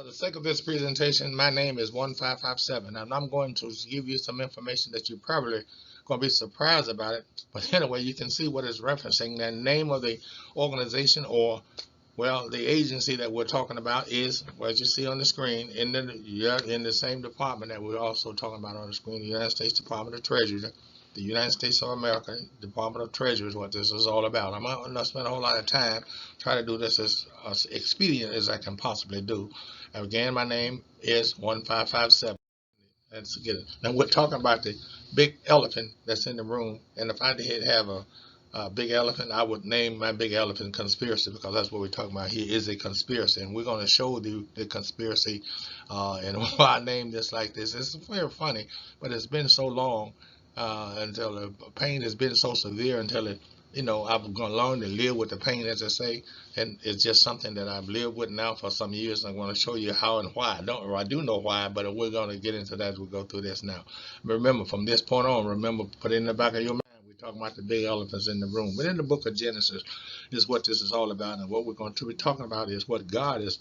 For the sake of this presentation, my name is 1557, and I'm going to give you some information that you're probably going to be surprised about it. But anyway, you can see what it's referencing. The name of the organization, or well, the agency that we're talking about is, well, as you see on the screen, in the same department that we're also talking about on the screen, the United States Department of Treasury. The United States of America Department of Treasury is what this is all about. I'm not going to spend a whole lot of time trying to do this as expedient as I can possibly do. Again, my name is 1557. Let's get it. Now we're talking about the big elephant that's in the room, and if I did have a big elephant, I would name my big elephant conspiracy, because that's what we're talking about here is a conspiracy, and we're going to show you the conspiracy. And why I named this like this, it's very funny, but it's been so long until the pain has been so severe until it, I'm going to learn to live with the pain, as I say, and it's just something that I've lived with now for some years. And I'm going to show you how and why. I do know why, but we're going to get into that as we go through this now. But remember, from this point on, put it in the back of your mind. We're talking about the big elephants in the room. But in the book of Genesis is what this is all about, and what we're going to be talking about is what God has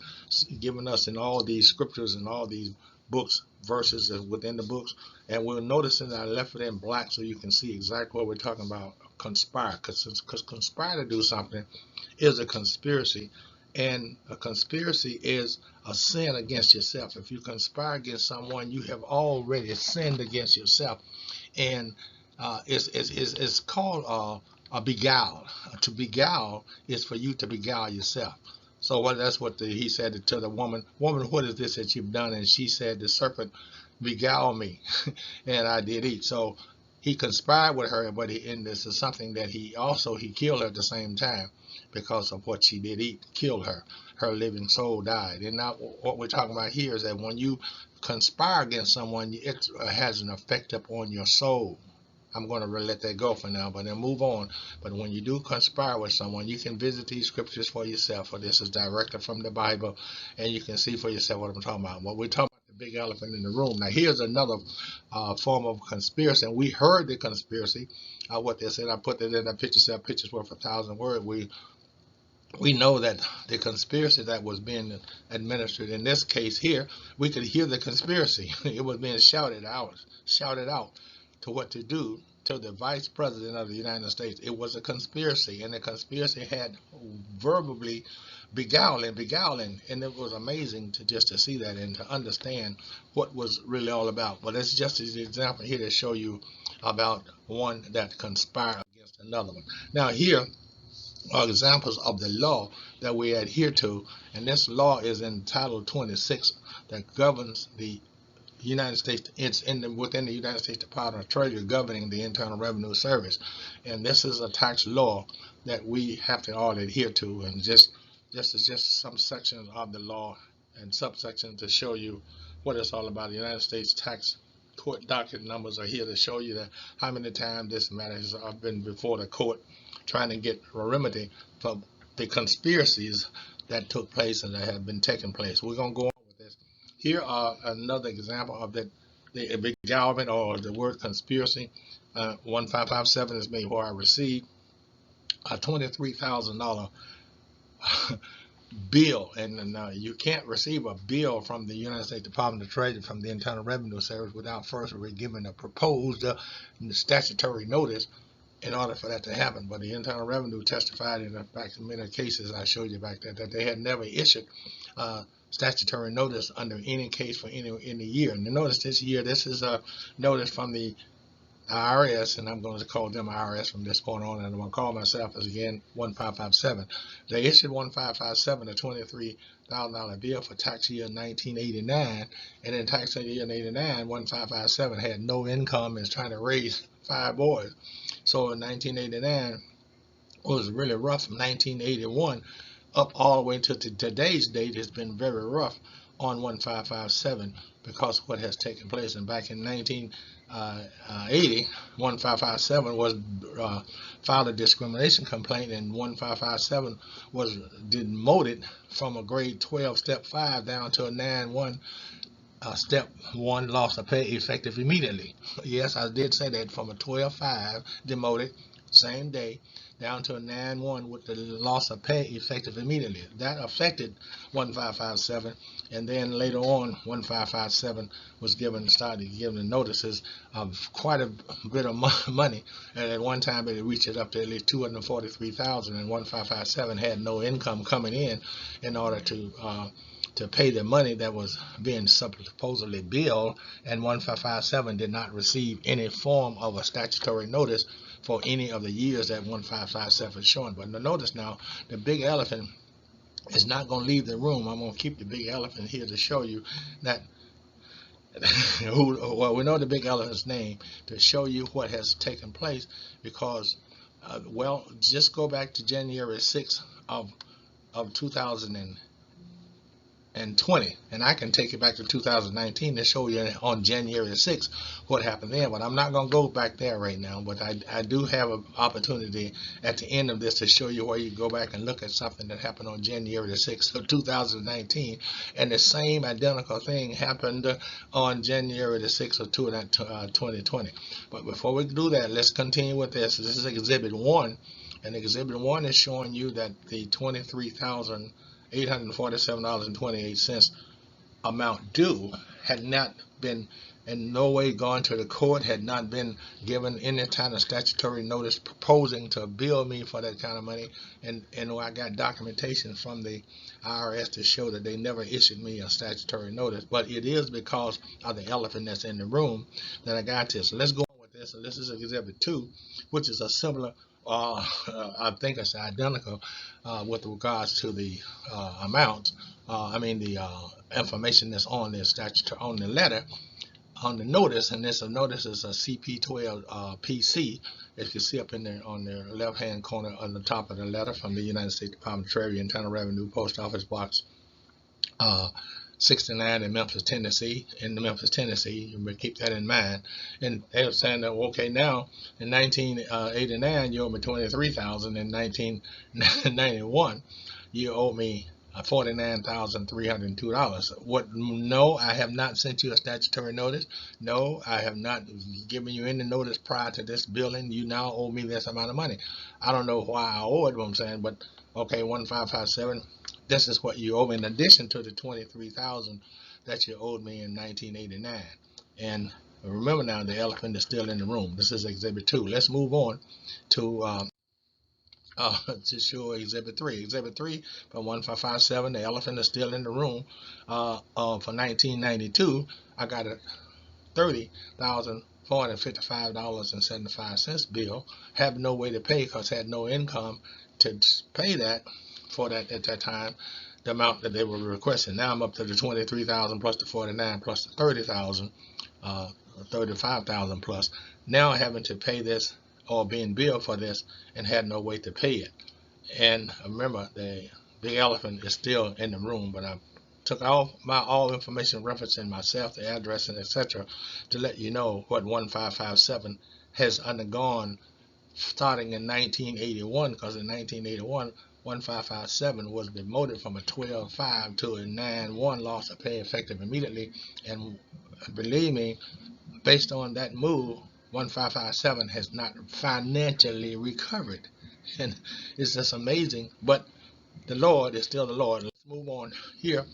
given us in all these scriptures and all these books, verses within the books. And we're noticing that I left it in black so you can see exactly what we're talking about. Conspire, because conspire to do something is a conspiracy, and a conspiracy is a sin against yourself. If you conspire against someone, you have already sinned against yourself, and it's called a beguile. To beguile is for you to beguile yourself. So that's what he said to the woman. Woman, what is this that you've done? And she said, the serpent beguiled me, and I did eat. So he conspired with her, but and this is something that he killed her at the same time, because of what she did eat, killed her. Her living soul died. And now what we're talking about here is that when you conspire against someone, it has an effect upon your soul. I'm going to let that go for now, but then move on. But when you do conspire with someone, you can visit these scriptures for yourself, for this is directed from the Bible, and you can see for yourself what I'm talking about. What we're talking about, the big elephant in the room. Now, here's another form of conspiracy, and we heard the conspiracy. What they said, I put it in a picture, said pictures worth 1,000 words. We know that the conspiracy that was being administered in this case here, we could hear the conspiracy. It was being shouted out to what to do to the vice president of the United States. It was a conspiracy, and the conspiracy had verbally beguiling, and it was amazing to see that and to understand what was really all about. But it's just an example here to show you about one that conspired against another one. Now here are examples of the law that we adhere to, and this law is in Title 26 that governs the United States. It's within the United States Department of Treasury, governing the Internal Revenue Service, and this is a tax law that we have to all adhere to. And just some sections of the law and subsections to show you what it's all about. The United States tax court docket numbers are here to show you that how many times this matter has been before the court, trying to get a remedy for the conspiracies that took place and that have been taking place. We're going to go on with this. Here are another example of the beguilement, or the word conspiracy. 1557 is made where I received a $23,000 bill, and you can't receive a bill from the United States Department of Treasury, from the Internal Revenue Service, without first giving a proposed statutory notice in order for that to happen. But the Internal Revenue testified in fact in many cases I showed you back there that they had never issued statutory notice under any case for any year. And notice this year, this is a notice from the IRS, and I'm going to call them IRS from this point on, and I'm going to call myself as again 1557. They issued 1557 a $23,000 bill for tax year 1989, and in tax year 89, 1557 had no income and was trying to raise 5 boys. So in 1989 was really rough. From 1981 up all the way to today's date has been very rough on 1557 because of what has taken place. And back in 1980, 1557 was filed a discrimination complaint, and 1557 was demoted from a grade 12 step 5 down to a 9-1 step 1 loss of pay effective immediately. Yes, I did say that, from a 12-5 demoted same day down to a 9-1 with the loss of pay effective immediately. That affected 1557, and then later on 1557 was started giving notices of quite a bit of money, and at one time it reached it up to at least 243,000, and 1557 had no income coming in order to pay the money that was being supposedly billed, and 1557 did not receive any form of a statutory notice for any of the years that 1557 is showing. But notice now, the big elephant is not going to leave the room. I'm going to keep the big elephant here to show you that well, we know the big elephant's name, to show you what has taken place, because well, just go back to January 6th of 2020, and I can take it back to 2019 to show you on January 6th what happened there. But I'm not going to go back there right now. But I do have an opportunity at the end of this to show you where you go back and look at something that happened on January 6th of 2019, and the same identical thing happened on January 6th of 2020. But before we do that, let's continue with this. This is Exhibit 1, and Exhibit 1 is showing you that the $23,847.28 amount due had not been in no way gone to the court, had not been given any kind of statutory notice proposing to bill me for that kind of money, and I got documentation from the IRS to show that they never issued me a statutory notice. But it is because of the elephant that's in the room that I got this. So let's go on with this. And this is Exhibit 2, which is a similar, I think it's identical with regards to the amount. The information that's on the statute, on the letter, on the notice, and this notice is a CP12 PC. As you can see up in there on the left-hand corner on the top of the letter, from the United States Department of Treasury, Internal Revenue, Post Office Box 69 in Memphis, Tennessee. You may keep that in mind. And they were saying that, okay, now in 1989 you owe me $23,000. In 1991 you owe me $49,302. What? No, I have not sent you a statutory notice. No, I have not given you any notice prior to this billing. You now owe me this amount of money. I don't know why I owe it, what I'm saying, but okay, 1557. This is what you owe me in addition to the $23,000 that you owed me in 1989. And remember now, the elephant is still in the room. This is Exhibit 2. Let's move on to show Exhibit 3. Exhibit 3 from 1557, the elephant is still in the room. For 1992, I got a $30,455.75 bill. Have no way to pay because had no income to pay that for that at that time, the amount that they were requesting. Now I'm up to the 23,000 plus the 49 plus the 30,000, 35,000 plus. Now having to pay this or being billed for this and had no way to pay it. And remember, the big elephant is still in the room, but I took all information referencing myself, the address, and etc. to let you know what 1557 has undergone starting in 1981, because in 1981 1557 was demoted from a 12.5 to a 9.1 loss of pay effective immediately. And believe me, based on that move, 1557 has not financially recovered. And it's just amazing. But the Lord is still the Lord. Let's move on here.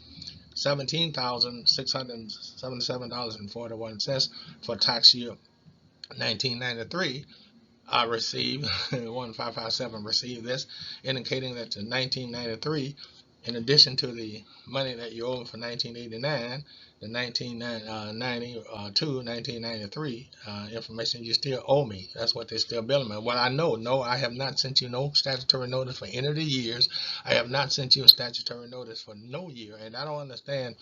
$17,677.41 for tax year 1993. I received 1557 received this, indicating that in 1993, in addition to the money that you owe for 1989, the 1992, 1993 information you still owe me. That's what they're still billing me. Well, I know, no, I have not sent you no statutory notice for any of the years. I have not sent you a statutory notice for no year, and I don't understand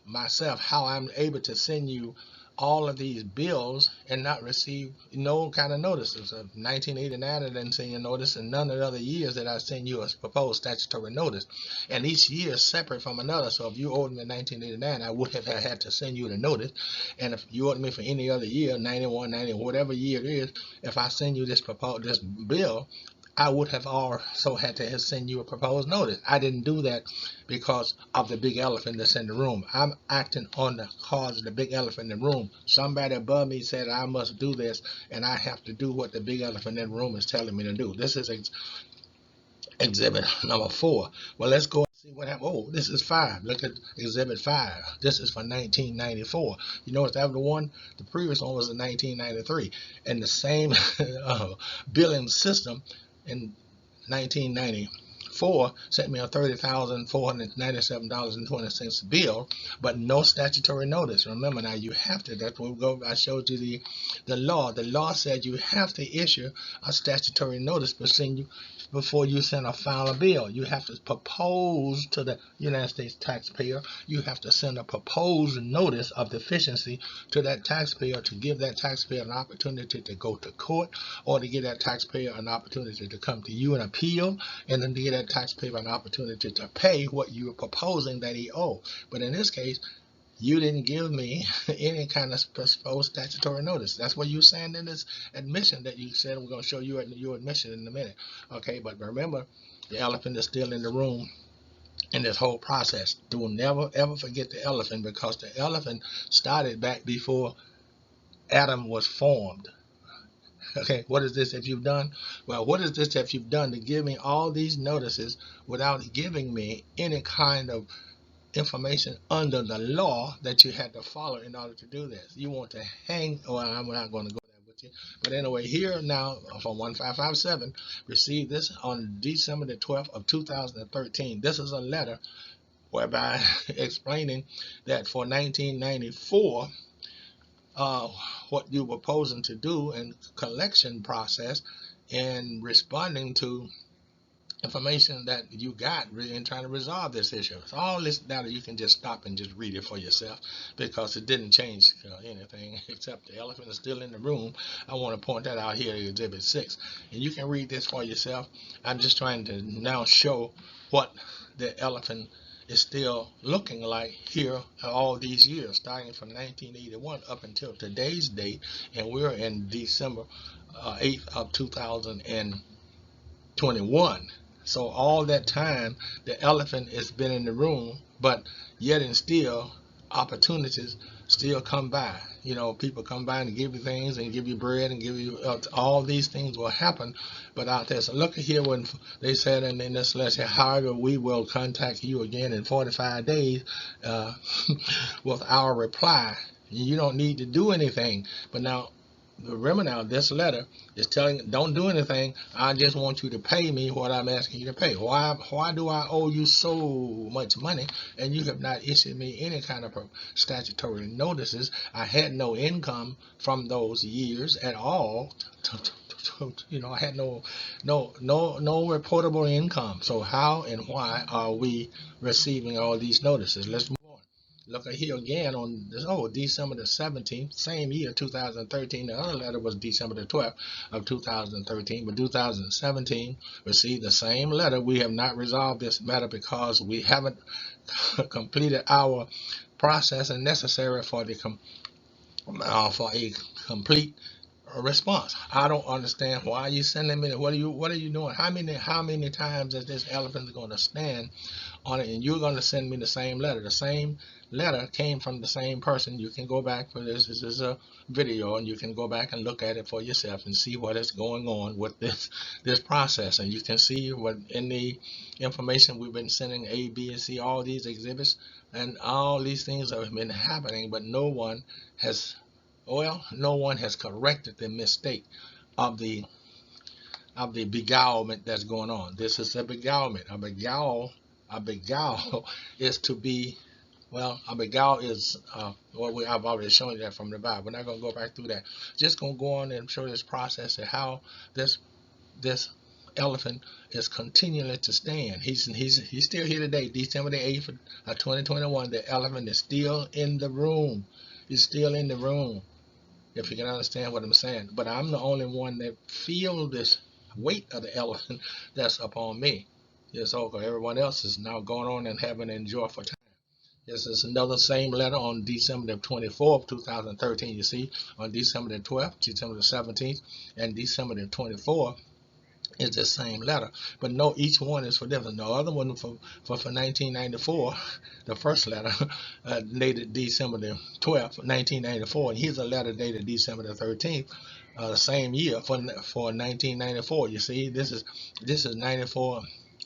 myself how I'm able to send you all of these bills and not receive no kind of notices. Of 1989, I didn't send you a notice, and none of the other years that I send you a proposed statutory notice. And each year is separate from another. So if you owed me in 1989, I would have had to send you the notice. And if you owed me for any other year, 91, 90, whatever year it is, if I send you this bill, I would have also had to have sent you a proposed notice. I didn't do that because of the big elephant that's in the room. I'm acting on the cause of the big elephant in the room. Somebody above me said I must do this, and I have to do what the big elephant in the room is telling me to do. This is exhibit number 4. Well, let's go and see what happened. Oh, this is 5. Look at exhibit 5. This is for 1994. You notice that the one, the previous one was in 1993, and the same billing system in 1994 sent me a $30,497.20 bill, but no statutory notice. Remember now, you have to. That's what we go. I showed you the law. The law said you have to issue a statutory notice before you send a final bill. You have to propose to the United States taxpayer. You have to send a proposed notice of deficiency to that taxpayer to give that taxpayer an opportunity to go to court, or to give that taxpayer an opportunity to come to you and appeal, and then to give that taxpayer an opportunity to pay what you are proposing that he owes. But in this case, you didn't give me any kind of proposed statutory notice. That's what you're saying in this admission that you said. We're going to show you your admission in a minute. Okay, but remember, the elephant is still in the room in this whole process. Do never ever forget the elephant, because the elephant started back before Adam was formed. Okay, what is this if you've done? Well, what is this if you've done to give me all these notices without giving me any kind of information under the law that you had to follow in order to do this? You want to hang, well, I'm not going to go there with you. But anyway, here now from 1557, received this on December the 12th of 2013. This is a letter whereby explaining that for 1994, what you were proposing to do in collection process and responding to information that you got in trying to resolve this issue. So all this data, you can just stop and just read it for yourself, because it didn't change anything except the elephant is still in the room. I want to point that out here in Exhibit 6. And you can read this for yourself. I'm just trying to now show what the elephant is still looking like here all these years, starting from 1981 up until today's date, and we're in December 8th of 2021. So all that time, the elephant has been in the room, but yet and still, opportunities still come by. People come by and give you things and give you bread and give you all these things will happen. But out there, so look at here when they said in this letter, however, we will contact you again in 45 days with our reply. You don't need to do anything. But now, remember now, this letter is telling, don't do anything. I just want you to pay me what I'm asking you to pay. Why do I owe you so much money and you have not issued me any kind of statutory notices? I had no income from those years at all. I had no reportable income. So how and why are we receiving all these notices? Let's move on. Look at here again on this, December the 17th, same year, 2013. The other letter was December the 12th of 2013, but 2017 received the same letter. We have not resolved this matter because we haven't completed our process and necessary for a complete response. I don't understand why you sending me. What are you doing? How many times is this elephant going to stand on it, and you're going to send me the same letter? The same letter came from the same person. You can go back for this. This is a video, and you can go back and look at it for yourself and see what is going on with this process. And you can see what in the information we've been sending, A, B, and C, all these exhibits, and all these things have been happening, but no one has corrected the mistake of the beguilement that's going on. This is a beguilement. A beguile is to be, a beguile is I've already shown you that from the Bible. We're not going to go back through that. Just going to go on and show this process of how this elephant is continuing to stand. He's still here today, December the 8th of 2021. The elephant is still in the room. He's still in the room, if you can understand what I'm saying. But I'm the only one that feel this weight of the elephant that's upon me. Yes, okay. Everyone else is now going on and having an enjoyable time. This is another same letter on December the 24th, 2013. You see, on December the 12th, December the 17th, and December the 24th, It's the same letter, but no, each one is for different. The other one for 1994, the first letter dated December the 12th, 1994, and here's a letter dated December the 13th, the same year for 1994. You see, this is 94.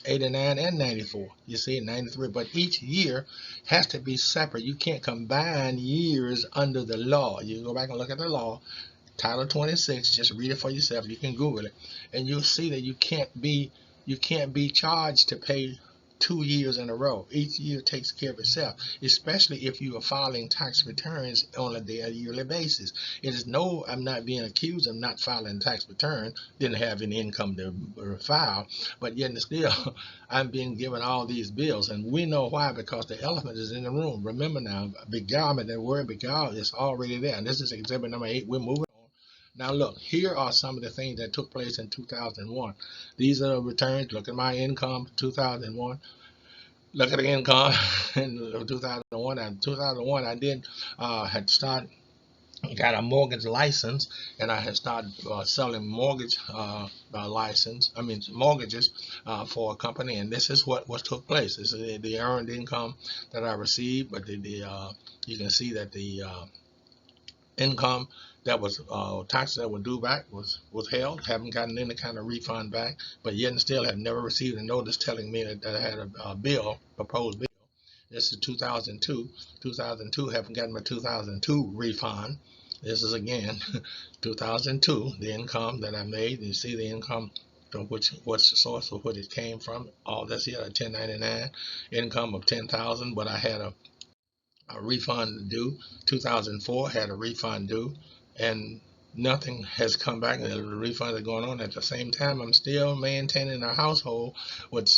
89 and 94, you see, 93, but each year has to be separate. You can't combine years under the law. You go back and look at the law, Title 26. Just read it for yourself. You can Google it, and you'll see that you can't be charged to pay 2 years in a row. Each year takes care of itself, especially if you are filing tax returns on a yearly basis. It is no, I'm not being accused of not filing tax return, didn't have any income to file, but yet and still, I'm being given all these bills, and we know why, because the elephant is in the room. Remember now, beguilement, that word beguile is already there, and this is exhibit number 8. We're moving. Now look, here are some of the things that took place in 2001. These are returns. Look at my income, 2001. Look at the income in 2001. In 2001, I did had started got a mortgage license, and I had started selling mortgage license. I mean mortgages for a company, and this is what took place. This is the earned income that I received, but you can see that the income that was taxes that were due back was held. Haven't gotten any kind of refund back, but yet and still have never received a notice telling me that I had a bill, proposed bill. This is 2002. 2002, haven't gotten my 2002 refund. This is again 2002, the income that I made. You see the income from what's the source of what it came from. All this here, a 1099 income of 10,000, but I had a refund due. 2004 had a refund due, and nothing has come back. The refunds are going on. At the same time, I'm still maintaining a household with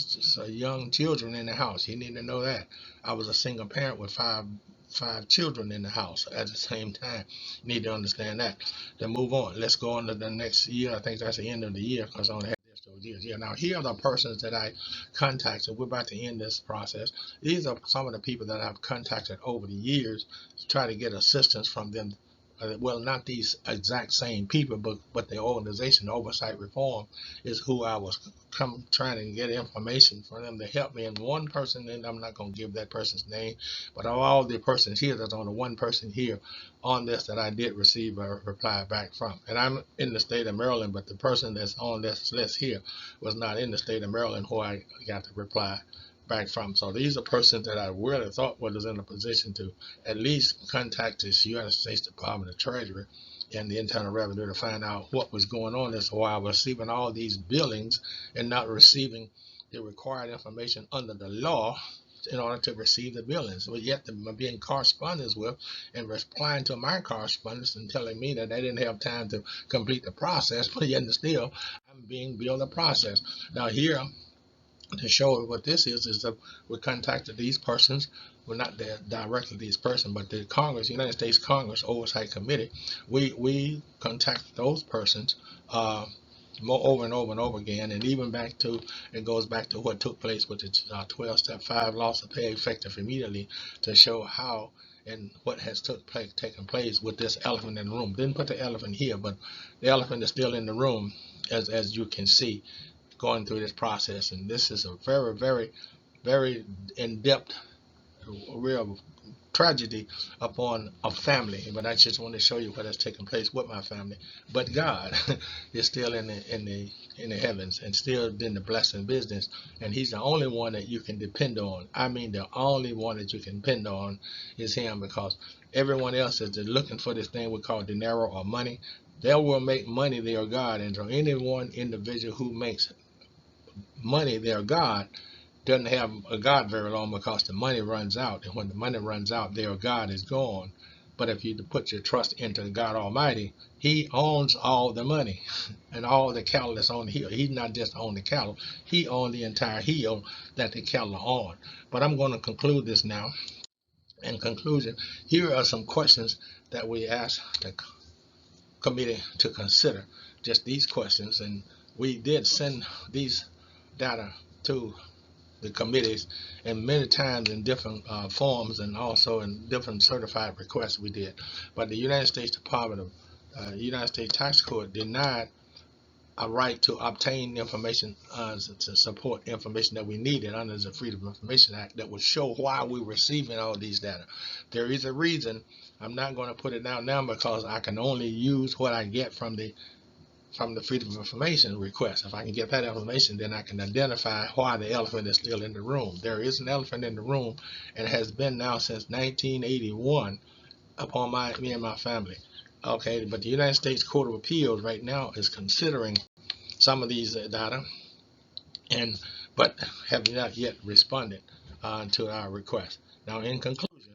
young children in the house. You need to know that. I was a single parent with five children in the house at the same time. You need to understand that. Then move on. Let's go on to the next year. I think that's the end of the year, because I only had those years. Yeah. Now here are the persons that I contacted. We're about to end this process. These are some of the people that I've contacted over the years to try to get assistance from them. Well, not these exact same people, but the organization, Oversight Reform, is who I was trying to get information for them to help me. And one person, and I'm not going to give that person's name, but of all the persons here, there's only one person here on this that I did receive a reply back from. And I'm in the state of Maryland, but the person that's on this list here was not in the state of Maryland who I got the reply back from. So these are persons that I really thought was in a position to at least contact the United States Department of Treasury and the Internal Revenue to find out what was going on as to why I was receiving all these billings and not receiving the required information under the law in order to receive the billings. But yet I'm being correspondence with and replying to my correspondence and telling me that they didn't have time to complete the process, but yet and still I'm being billed the process. Now here, to show what this is that we contacted these persons. Well, not directly these persons, but the Congress, United States Congress Oversight Committee. We contacted those persons more over and over and over again, and even it goes back to what took place with the 12-step 5 loss of pay effective immediately, to show how and what has taken place with this elephant in the room. Didn't put the elephant here, but the elephant is still in the room, as you can see, going through this process. And this is a very, very, very in-depth, real tragedy upon a family. But I just want to show you what has taken place with my family. But God is still in the heavens and still in the blessing business, and He's the only one that you can depend on. I mean, the only one that you can depend on is Him, because everyone else is looking for this thing we call dinero, or money. They will make money their God, and so any one individual who makes money their God doesn't have a God very long, because the money runs out, and when the money runs out, their God is gone. But if you put your trust into God Almighty, He owns all the money and all the cattle that's on the hill. He's not just on the cattle, He owns the entire hill that the cattle are on. But I'm going to conclude this now. In conclusion, here are some questions that we asked the committee to consider. Just these questions, and we did send these data to the committees, and many times in different forms, and also in different certified requests we did. But the United States Department of United States Tax Court denied a right to obtain information to support information that we needed under the Freedom of Information Act that would show why we're receiving all these data. There is a reason. I'm not going to put it down now because I can only use what I get from the Freedom of Information request. If I can get that information, then I can identify why the elephant is still in the room. There is an elephant in the room, and it has been now since 1981 upon me and my family. Okay, but the United States Court of Appeals right now is considering some of these data, but have not yet responded to our request. Now, in conclusion,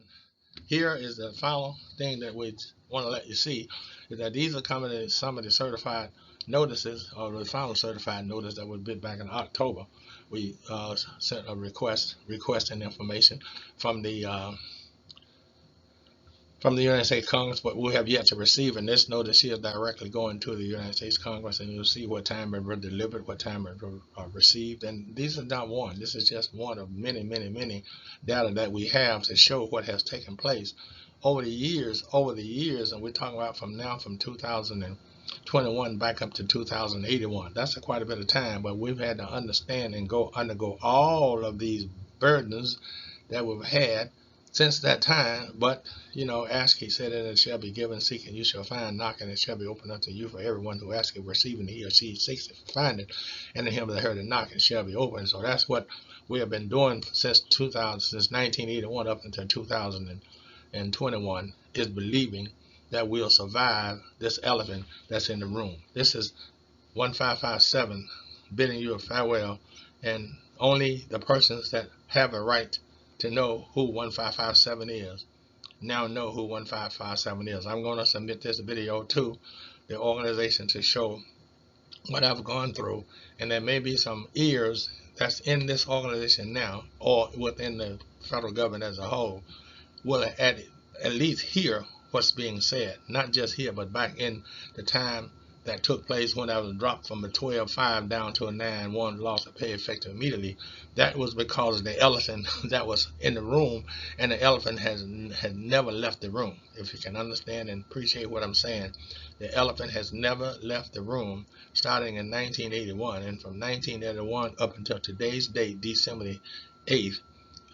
here is the final thing that we want to let you see, is that these are coming in some of the certified notices, or the final certified notice that was bid back in October. We sent a requesting information from the United States Congress, but we have yet to receive. And this notice here directly going to the United States Congress, and you'll see what time it was delivered, what time it was received. And these are not one. This is just one of many, many, many data that we have to show what has taken place over the years. And we're talking about from 2021 back up to 2081. That's quite a bit of time, but we've had to understand and undergo all of these burdens that we've had since that time. But ask, he said, and it shall be given, seek and you shall find, knock and it shall be opened unto you. For everyone who asks, receiving, he or she seeks to find it, and to him that heard it knock, it shall be opened. So that's what we have been doing since 1981 up until 2021, is believing that we'll survive this elephant that's in the room. This is 1557 bidding you a farewell, and only the persons that have a right to know who 1557 is now know who 1557 is. I'm going to submit this video to the organization to show what I've gone through, and there may be some ears that's in this organization now, or within the federal government as a whole, will at least hear what's being said. Not just here, but back in the time that took place when I was dropped from a 12.5 down to a 9.1 loss of pay effective immediately. That was because of the elephant that was in the room, and the elephant had never left the room. If you can understand and appreciate what I'm saying, the elephant has never left the room, starting in 1981, and from 1981 up until today's date, December the 8th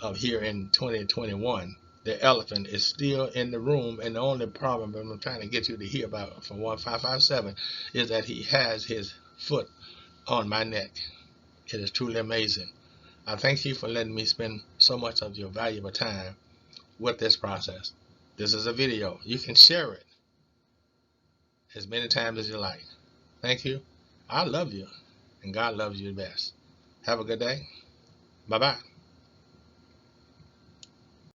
of here in 2021. The elephant is still in the room, and the only problem I'm trying to get you to hear about from 1557 is that he has his foot on my neck. It is truly amazing. I thank you for letting me spend so much of your valuable time with this process. This is a video. You can share it as many times as you like. Thank you. I love you, and God loves you the best. Have a good day. Bye-bye.